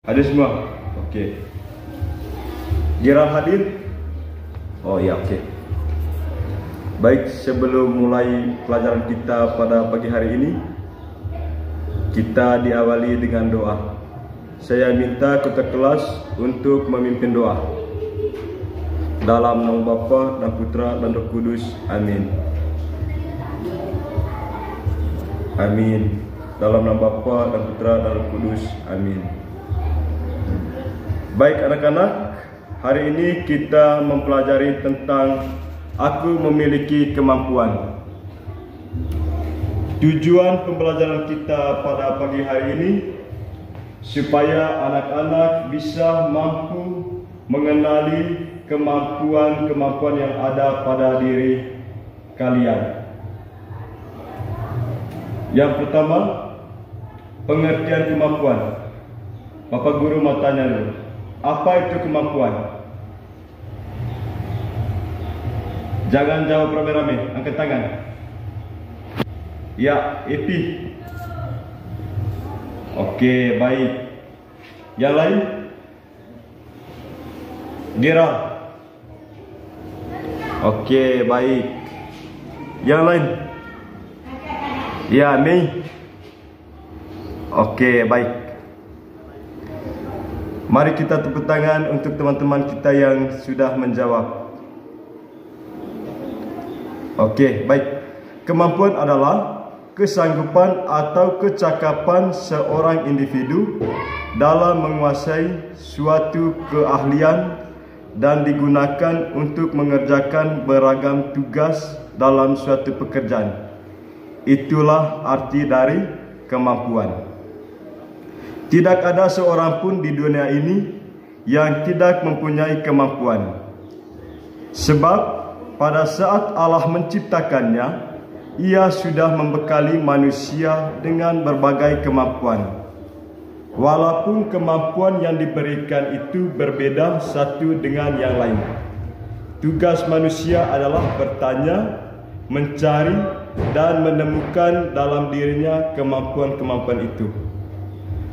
Ada semua? Oke. Gerald hadir? Oh ya, oke. Baik, sebelum mulai pelajaran kita pada pagi hari ini, kita diawali dengan doa. Saya minta ketua kelas untuk memimpin doa. Dalam nama Bapa dan Putra dan Roh Kudus. Amin. Amin. Dalam nama Bapa dan Putra dan Roh Kudus. Amin. Baik anak-anak, hari ini kita mempelajari tentang aku memiliki kemampuan. Tujuan pembelajaran kita pada pagi hari ini supaya anak-anak bisa mampu mengenali kemampuan-kemampuan yang ada pada diri kalian. Yang pertama, pengertian kemampuan. Bapak Guru mau tanya dulu, apa itu kemampuan? Jangan jawab rame-rame, angkat tangan. Ya, Epi. Oke, baik. Yang lain? Gerald. Oke, baik. Yang lain? Ya, Mei. Oke, baik. Mari kita tepuk tangan untuk teman-teman kita yang sudah menjawab. Oke, baik. Kemampuan adalah kesanggupan atau kecakapan seorang individu dalam menguasai suatu keahlian dan digunakan untuk mengerjakan beragam tugas dalam suatu pekerjaan. Itulah arti dari kemampuan. Tidak ada seorang pun di dunia ini yang tidak mempunyai kemampuan. Sebab pada saat Allah menciptakannya, Ia sudah membekali manusia dengan berbagai kemampuan. Walaupun kemampuan yang diberikan itu berbeda satu dengan yang lain. Tugas manusia adalah bertanya, mencari, dan menemukan dalam dirinya kemampuan-kemampuan itu.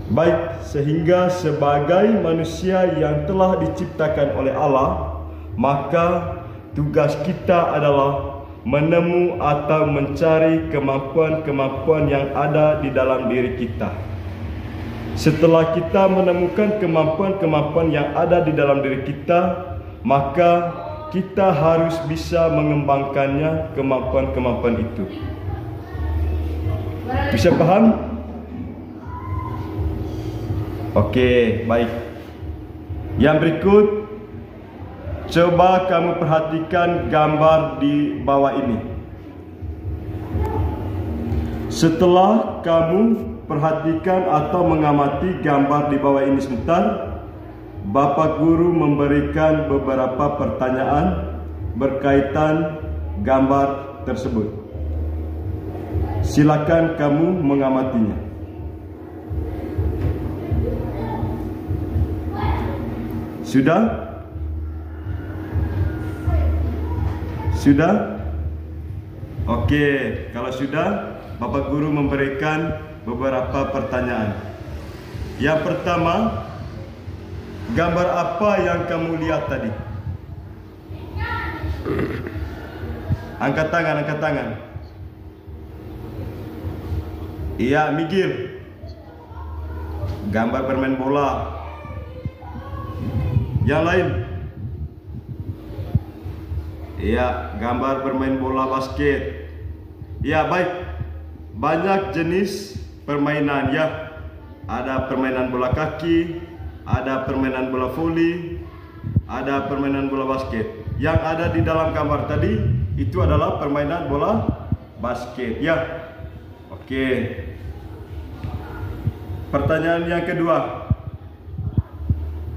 Baik, sehingga sebagai manusia yang telah diciptakan oleh Allah, maka tugas kita adalah menemu atau mencari kemampuan-kemampuan yang ada di dalam diri kita. Setelah kita menemukan kemampuan-kemampuan yang ada di dalam diri kita, maka kita harus bisa mengembangkannya, kemampuan-kemampuan itu. Bisa paham? Oke, baik. Yang berikut, coba kamu perhatikan gambar di bawah ini. Setelah kamu perhatikan atau mengamati gambar di bawah ini sebentar, Bapak Guru memberikan beberapa pertanyaan berkaitan gambar tersebut. Silakan kamu mengamatinya. Sudah? Sudah? Oke, kalau sudah, Bapak Guru memberikan beberapa pertanyaan. Yang pertama, gambar apa yang kamu lihat tadi? Angkat tangan, angkat tangan. Iya, Miguel. Gambar bermain bola. Yang lain? Iya, gambar bermain bola basket. Ya, baik. Banyak jenis permainan ya. Ada permainan bola kaki, ada permainan bola voli, ada permainan bola basket. Yang ada di dalam gambar tadi itu adalah permainan bola basket ya. Oke. Pertanyaan yang kedua.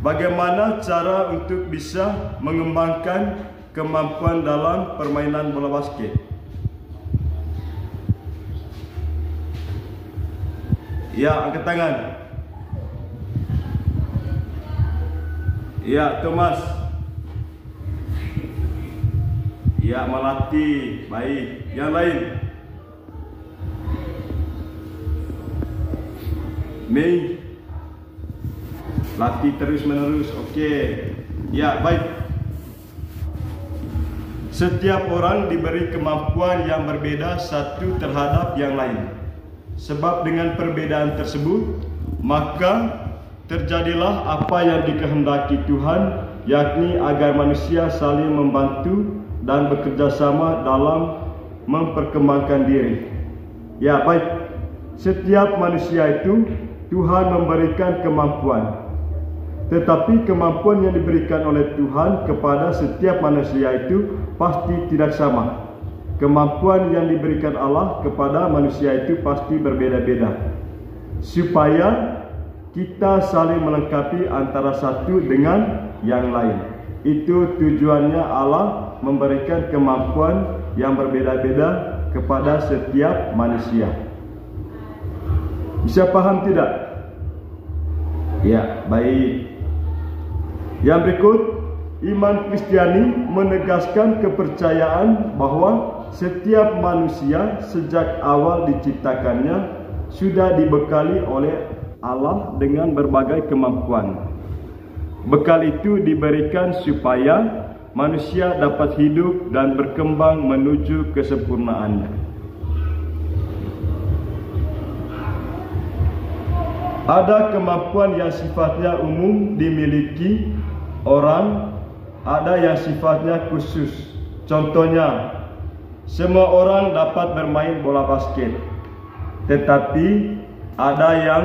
Bagaimana cara untuk bisa mengembangkan kemampuan dalam permainan bola basket? Ya, angkat tangan. Ya, Thomas. Ya, melatih. Baik. Yang lain? Mei. latih terus menerus. Oke. Ya, baik. Setiap orang diberi kemampuan yang berbeda satu terhadap yang lain. Sebab dengan perbedaan tersebut, maka terjadilah apa yang dikehendaki Tuhan, yakni agar manusia saling membantu dan bekerja sama dalam memperkembangkan diri. Ya, baik. Setiap manusia itu Tuhan memberikan kemampuan. Tetapi kemampuan yang diberikan oleh Tuhan kepada setiap manusia itu pasti tidak sama. Kemampuan yang diberikan Allah kepada manusia itu pasti berbeda-beda. Supaya kita saling melengkapi antara satu dengan yang lain. Itu tujuannya Allah memberikan kemampuan yang berbeda-beda kepada setiap manusia. Bisa paham tidak? Ya, baik. Yang berikut, iman Kristiani menegaskan kepercayaan bahwa setiap manusia sejak awal diciptakannya sudah dibekali oleh Allah dengan berbagai kemampuan. Bekal itu diberikan supaya manusia dapat hidup dan berkembang menuju kesempurnaannya. Ada kemampuan yang sifatnya umum dimiliki orang, ada yang sifatnya khusus. Contohnya, semua orang dapat bermain bola basket, tetapi ada yang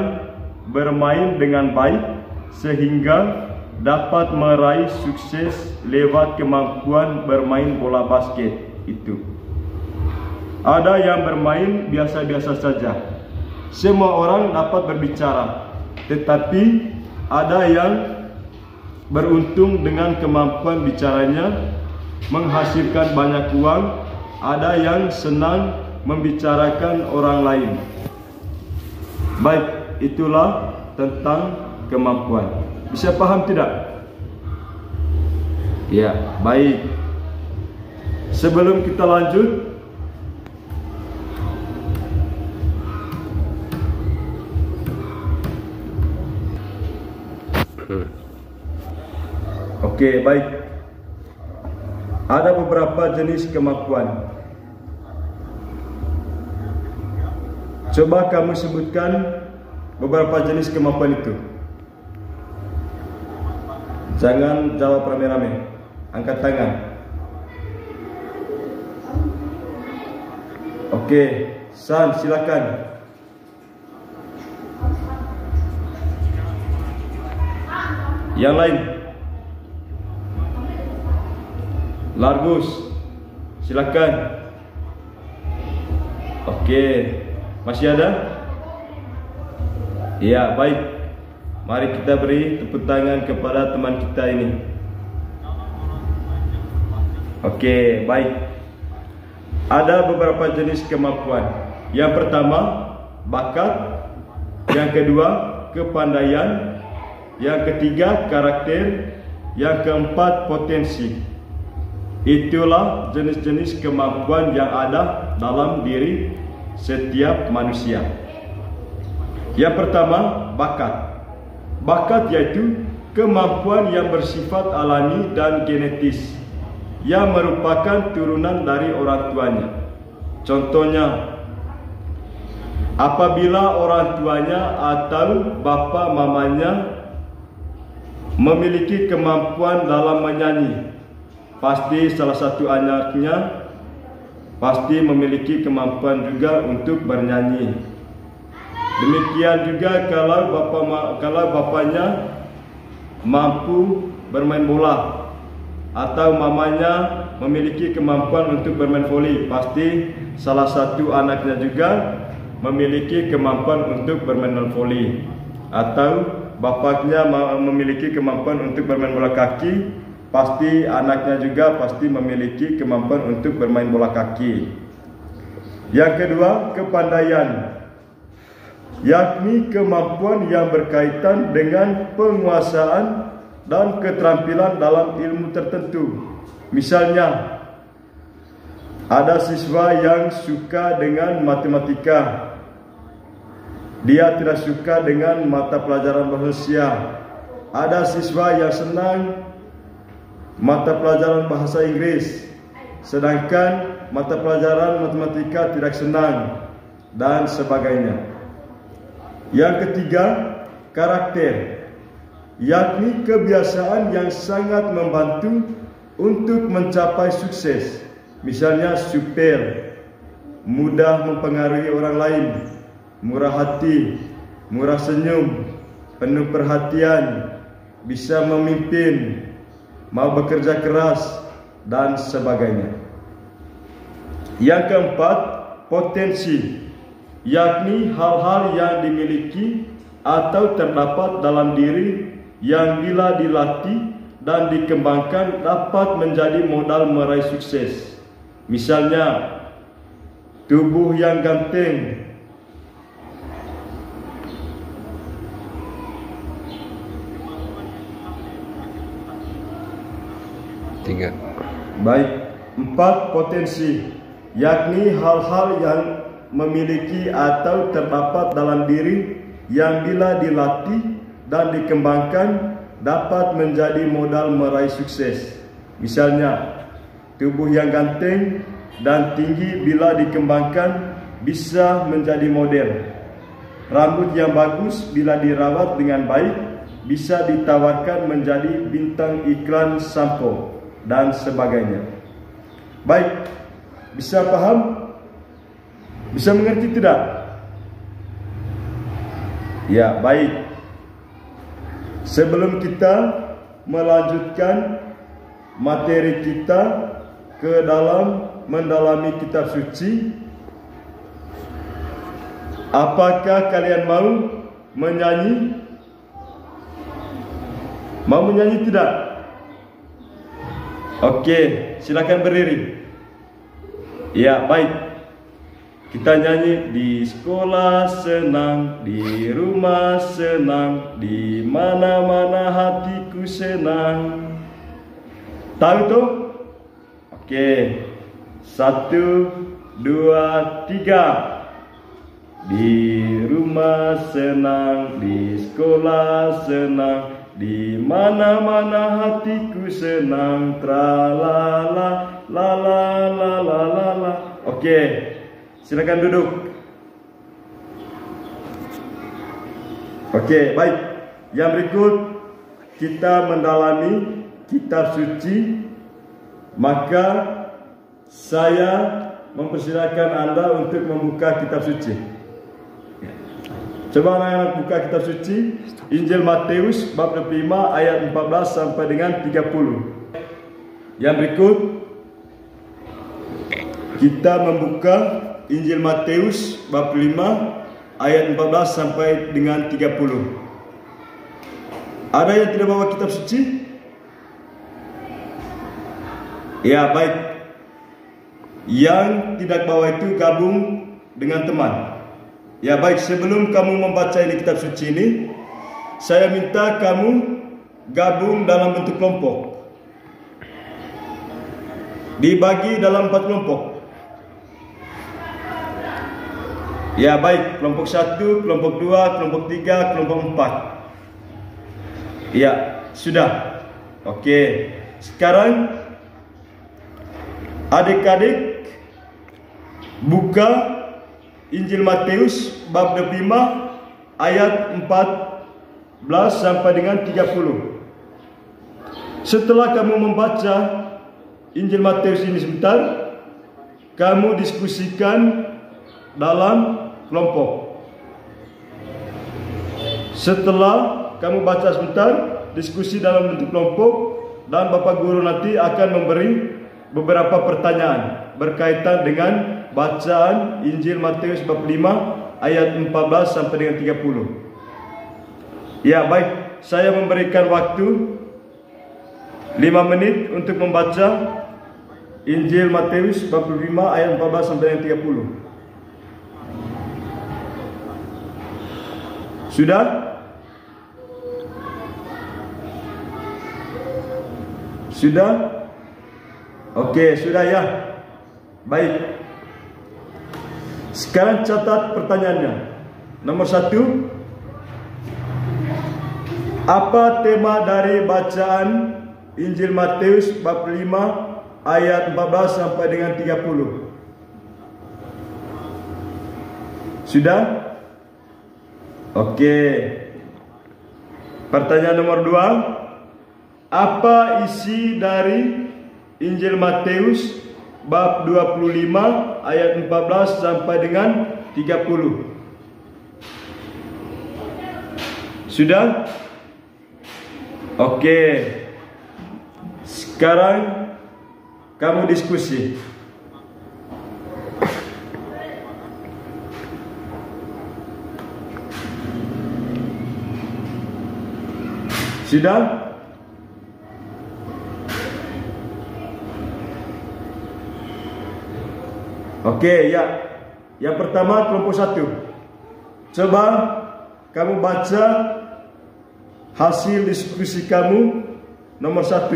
bermain dengan baik sehingga dapat meraih sukses lewat kemampuan bermain bola basket itu. Ada yang bermain biasa-biasa saja. Semua orang dapat berbicara, tetapi ada yang beruntung dengan kemampuan bicaranya menghasilkan banyak uang. Ada yang senang membicarakan orang lain. Baik, itulah tentang kemampuan. Bisa paham tidak? Ya, baik. Sebelum kita lanjut, oke, baik. Ada beberapa jenis kemampuan. Coba kamu sebutkan beberapa jenis kemampuan itu. Jangan jawab rame-rame. Angkat tangan. Oke, San, silakan. Yang lain. Largus, silakan. Oke, masih ada? Ya, baik. Mari kita beri tepuk tangan kepada teman kita ini. Oke, baik. Ada beberapa jenis kemampuan. Yang pertama, bakat. Yang kedua, kepandaian. Yang ketiga, karakter. Yang keempat, potensi. Itulah jenis-jenis kemampuan yang ada dalam diri setiap manusia. Yang pertama, bakat. Bakat yaitu kemampuan yang bersifat alami dan genetis, yang merupakan turunan dari orang tuanya. Contohnya, apabila orang tuanya atau bapa mamanya memiliki kemampuan dalam menyanyi, pasti salah satu anaknya pasti memiliki kemampuan juga untuk bernyanyi. Demikian juga kalau bapaknya mampu bermain bola atau mamanya memiliki kemampuan untuk bermain voli, pasti salah satu anaknya juga memiliki kemampuan untuk bermain voli. Atau bapaknya memiliki kemampuan untuk bermain bola kaki, pasti anaknya juga pasti memiliki kemampuan untuk bermain bola kaki. Yang kedua, kepandaian, yakni kemampuan yang berkaitan dengan penguasaan dan keterampilan dalam ilmu tertentu. Misalnya, ada siswa yang suka dengan matematika, dia tidak suka dengan mata pelajaran bahasa Indonesia. ada siswa yang senang mata pelajaran bahasa Inggris, sedangkan mata pelajaran matematika tidak senang, dan sebagainya. Yang ketiga, karakter, yakni kebiasaan yang sangat membantu untuk mencapai sukses. Misalnya super, mudah mempengaruhi orang lain, murah hati, murah senyum, penuh perhatian, bisa memimpin, mau bekerja keras, dan sebagainya. Yang keempat, potensi, yakni hal-hal yang dimiliki atau terdapat dalam diri yang bila dilatih dan dikembangkan dapat menjadi modal meraih sukses. Misalnya, tubuh yang ganteng, tiga. Baik, 4 potensi, yakni hal-hal yang memiliki atau terdapat dalam diri yang bila dilatih dan dikembangkan dapat menjadi modal meraih sukses. Misalnya, tubuh yang ganteng dan tinggi bila dikembangkan bisa menjadi model. Rambut yang bagus bila dirawat dengan baik bisa ditawarkan menjadi bintang iklan sampo, dan sebagainya. Baik, bisa paham? Bisa mengerti tidak? Ya, baik. Sebelum kita melanjutkan materi kita ke dalam mendalami kitab suci, apakah kalian mau menyanyi? Mau menyanyi tidak? Oke, silakan berdiri. Ya, baik. Kita nyanyi. Di sekolah senang, di rumah senang, di mana-mana hatiku senang. Tahu tuh? Oke. 1, 2, 3. Di rumah senang, di sekolah senang, di mana-mana hatiku senang. Tralala, la la la la la la. Oke. Silakan duduk. Oke, baik. Yang berikut kita mendalami kitab suci. Maka saya mempersilakan Anda untuk membuka kitab suci. Coba anak-anak buka kitab suci Injil Matius bab 5 ayat 14 sampai dengan 30. Yang berikut kita membuka Injil Matius bab 5 ayat 14 sampai dengan 30. Ada yang tidak bawa kitab suci? Ya, baik. Yang tidak bawa itu gabung dengan teman. Ya, baik. Sebelum kamu membaca ini kitab suci ini, saya minta kamu gabung dalam bentuk kelompok. Dibagi dalam 4 kelompok. Ya, baik. Kelompok 1, kelompok 2, kelompok 3, kelompok 4. Ya, sudah. Oke. Sekarang adik-adik buka Injil Matius bab 5 ayat 14 sampai dengan 30. Setelah kamu membaca Injil Matius ini sebentar, kamu diskusikan dalam kelompok. Setelah kamu baca sebentar, diskusi dalam bentuk kelompok, dan Bapak Guru nanti akan memberi beberapa pertanyaan berkaitan dengan bacaan Injil Matius bab 5 ayat 14 sampai dengan 30. Ya, baik. Saya memberikan waktu 5 menit untuk membaca Injil Matius bab 5 ayat 14 sampai dengan 30. Sudah? Sudah? Oke, sudah ya. Baik. Sekarang catat pertanyaannya. Nomor 1. Apa tema dari bacaan Injil Matius bab 5 ayat 14 sampai dengan 30? Sudah? Oke. Pertanyaan nomor 2. Apa isi dari Injil Matius bab 25 ayat 14 sampai dengan 30? Sudah? Oke. Sekarang kamu diskusi. Sudah? Oke, ya. Yang pertama kelompok 1. Coba kamu baca hasil diskusi kamu nomor 1.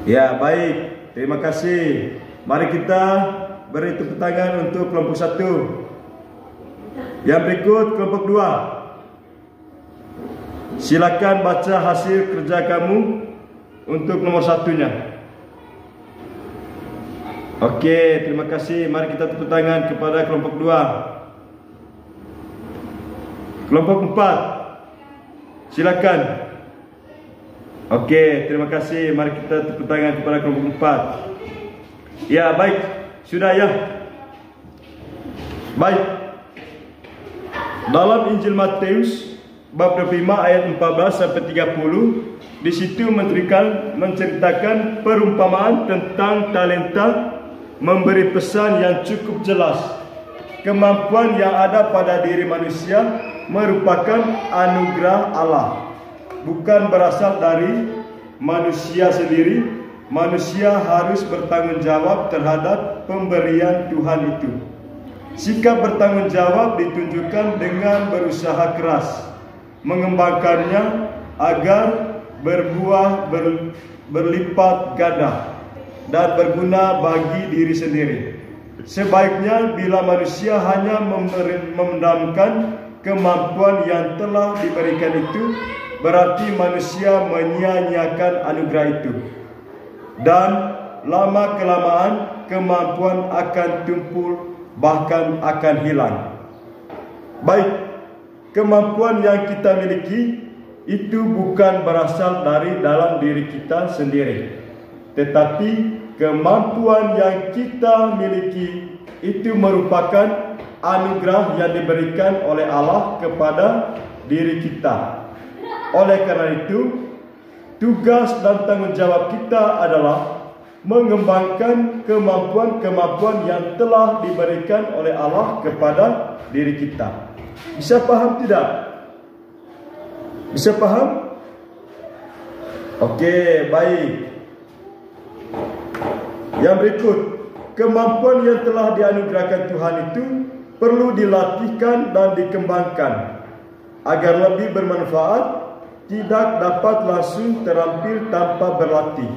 Ya, baik. Terima kasih. Mari kita beri tepuk tangan untuk kelompok 1. Yang berikut kelompok 2. Silakan baca hasil kerja kamu untuk nomor 1-nya. Oke, terima kasih. Mari kita tepuk tangan kepada kelompok 2. Kelompok 4. Silakan. Oke, terima kasih. Mari kita tepuk tangan kepada kelompok 4. Ya, baik. Sudah ya. Baik. Dalam Injil Matius bab 25 ayat 14 sampai 30, di situ menceritakan perumpamaan tentang talenta, memberi pesan yang cukup jelas. Kemampuan yang ada pada diri manusia merupakan anugerah Allah, bukan berasal dari manusia sendiri. Manusia harus bertanggung jawab terhadap pemberian Tuhan itu. Sikap bertanggung jawab ditunjukkan dengan berusaha keras mengembangkannya agar berbuah berlipat ganda dan berguna bagi diri sendiri. Sebaiknya bila manusia hanya memendamkan kemampuan yang telah diberikan itu, berarti manusia menyia-nyiakan anugerah itu. Dan lama-kelamaan kemampuan akan tumpul, bahkan akan hilang. Baik, kemampuan yang kita miliki itu bukan berasal dari dalam diri kita sendiri, tetapi kemampuan yang kita miliki itu merupakan anugerah yang diberikan oleh Allah kepada diri kita. Oleh karena itu, tugas dan tanggung jawab kita adalah mengembangkan kemampuan-kemampuan yang telah diberikan oleh Allah kepada diri kita. Bisa paham tidak? Bisa paham? Oke, baik. Yang berikut, kemampuan yang telah dianugerahkan Tuhan itu perlu dilatihkan dan dikembangkan agar lebih bermanfaat, tidak dapat langsung terampil tanpa berlatih.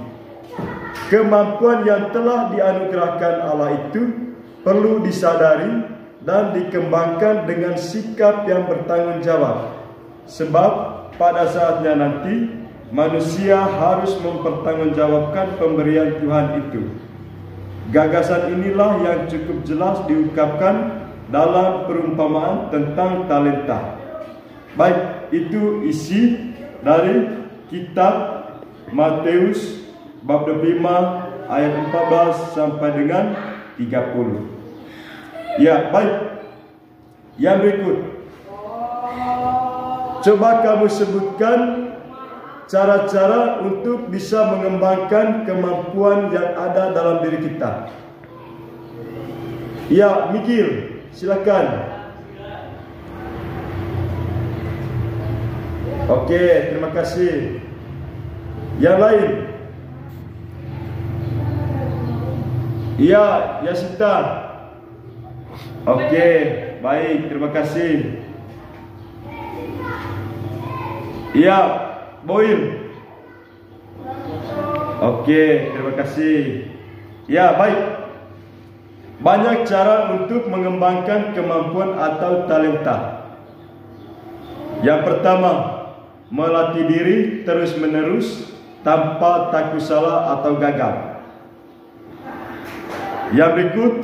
Kemampuan yang telah dianugerahkan Allah itu perlu disadari dan dikembangkan dengan sikap yang bertanggung jawab. Sebab pada saatnya nanti manusia harus mempertanggungjawabkan pemberian Tuhan itu. Gagasan inilah yang cukup jelas diungkapkan dalam perumpamaan tentang talenta. Baik, itu isi dari kitab Matius bab 25 ayat 14 sampai dengan 30. Ya, baik. Yang berikut, coba kamu sebutkan cara-cara untuk bisa mengembangkan kemampuan yang ada dalam diri kita. Ya, mikir, silakan. Oke, terima kasih. Yang lain? Ya, Yasita. Oke, baik, terima kasih. Ya, Boil. Oke, terima kasih. Ya, baik. Banyak cara untuk mengembangkan kemampuan atau talenta. Yang pertama, melatih diri terus-menerus tanpa takut salah atau gagal. Yang berikut,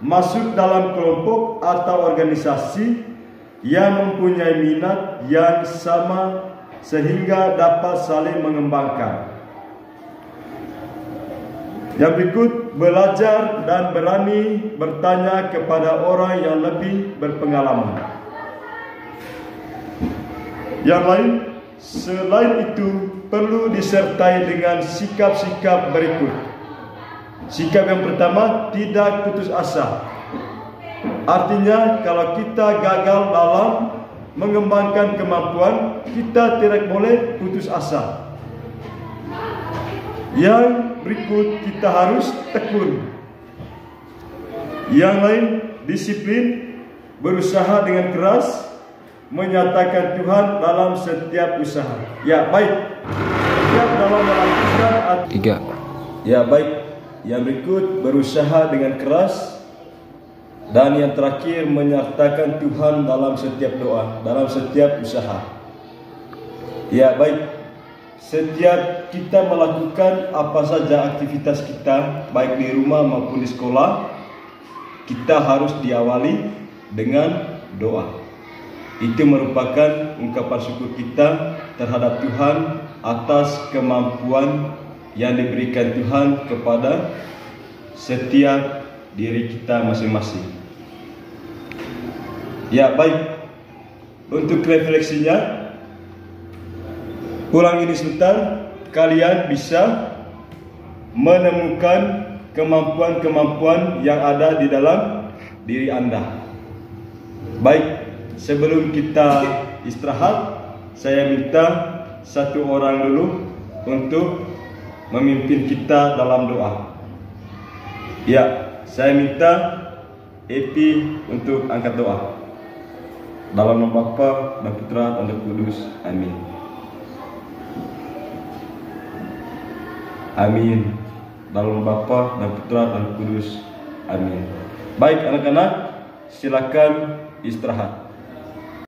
masuk dalam kelompok atau organisasi yang mempunyai minat yang sama sehingga dapat saling mengembangkan. Yang berikut, belajar dan berani bertanya kepada orang yang lebih berpengalaman. Yang lain, selain itu perlu disertai dengan sikap-sikap berikut. Sikap yang pertama, tidak putus asa. Artinya, kalau kita gagal dalam mengembangkan kemampuan, kita tidak boleh putus asa. Yang berikut, kita harus tekun. Yang lain, disiplin, berusaha dengan keras, menyatakan Tuhan dalam setiap usaha. Ya, baik. Setiap dalam melakukan Ya, baik. Yang berikut, berusaha dengan keras. Dan yang terakhir, menyertakan Tuhan dalam setiap doa, dalam setiap usaha. Ya, baik. Setiap kita melakukan apa saja aktivitas kita, baik di rumah maupun di sekolah, kita harus diawali dengan doa. Itu merupakan ungkapan syukur kita terhadap Tuhan atas kemampuan yang diberikan Tuhan kepada setiap diri kita masing-masing. Ya, baik. Untuk refleksinya, pulang ini sebentar, kalian bisa menemukan kemampuan-kemampuan yang ada di dalam diri Anda. Baik. Sebelum kita istirahat, saya minta satu orang dulu untuk memimpin kita dalam doa. Ya, saya minta Epi untuk angkat doa. Dalam nama Bapa dan Putra dan Roh Kudus. Amin. Amin. Dalam nama Bapa dan Putra dan Roh Kudus. Amin. Baik anak-anak, silakan istirahat.